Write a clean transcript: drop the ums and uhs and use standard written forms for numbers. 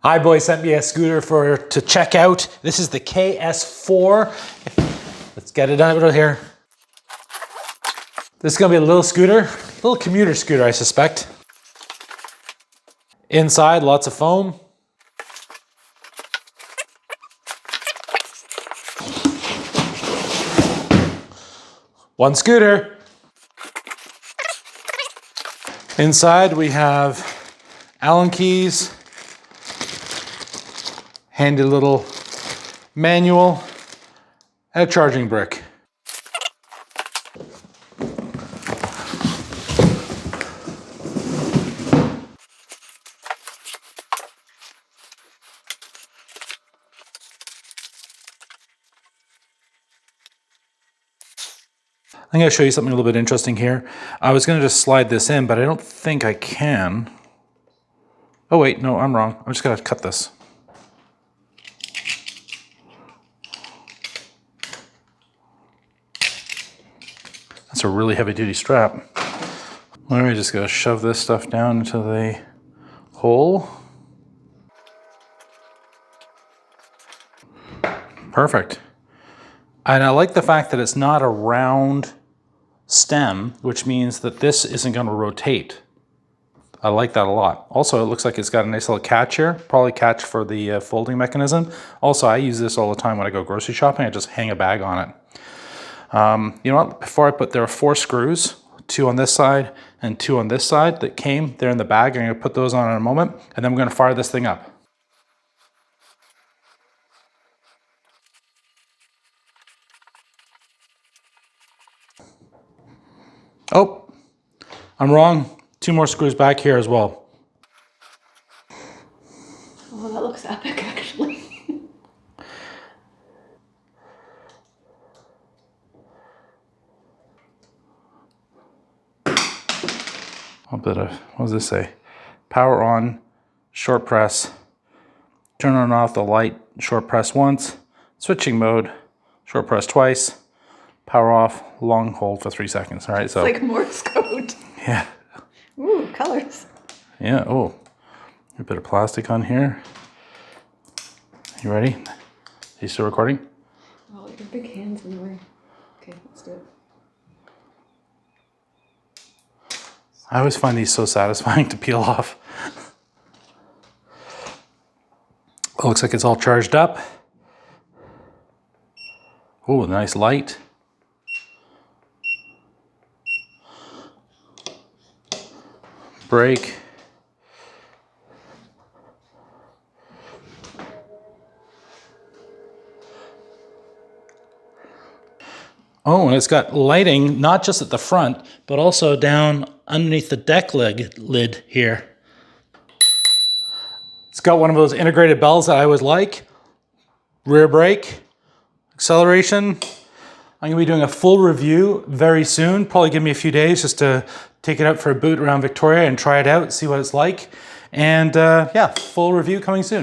Hiboy sent me a scooter to check out. This is the KS4. Let's get it out of here. This is gonna be a little scooter, a little commuter scooter, I suspect. Inside, lots of foam. One scooter. Inside we have Allen keys, handy little manual, and a charging brick. I'm going to show you something a little bit interesting here. I was going to just slide this in, but I don't think I can. Oh wait, no, I'm wrong. I'm just going to cut this. That's a really heavy duty strap. All right, just going to shove this stuff down into the hole. Perfect. And I like the fact that it's not a round stem, which means that this isn't going to rotate. I like that a lot. Also, it looks like it's got a nice little catch here, probably catch for the folding mechanism. Also, I use this all the time when I go grocery shopping. I just hang a bag on it. You know what? Before I put, there are 4 screws, 2 on this side and 2 on this side that came. They're in the bag. I'm going to put those on in a moment, and then I'm going to fire this thing up. Oh, I'm wrong. 2 more screws back here as well. Oh, that looks epic, actually. A bit of, what does this say? Power on, short press, turn on and off the light, short press once, switching mode, short press twice, power off, long hold for 3 seconds. All right, so. It's like Morse code. Yeah. Ooh, colors. Yeah, oh, a bit of plastic on here. You ready? Are you still recording? Oh, your big hands in the way. Okay, let's do it. I always find these so satisfying to peel off. It looks like it's all charged up. Oh, nice light. Brake. Oh, and it's got lighting, not just at the front, but also down underneath the deck lid here. It's got one of those integrated bells that I always like. Rear brake, acceleration. I'm gonna be doing a full review very soon. Probably give me a few days just to take it out for a boot around Victoria and try it out, see what it's like. And yeah, full review coming soon.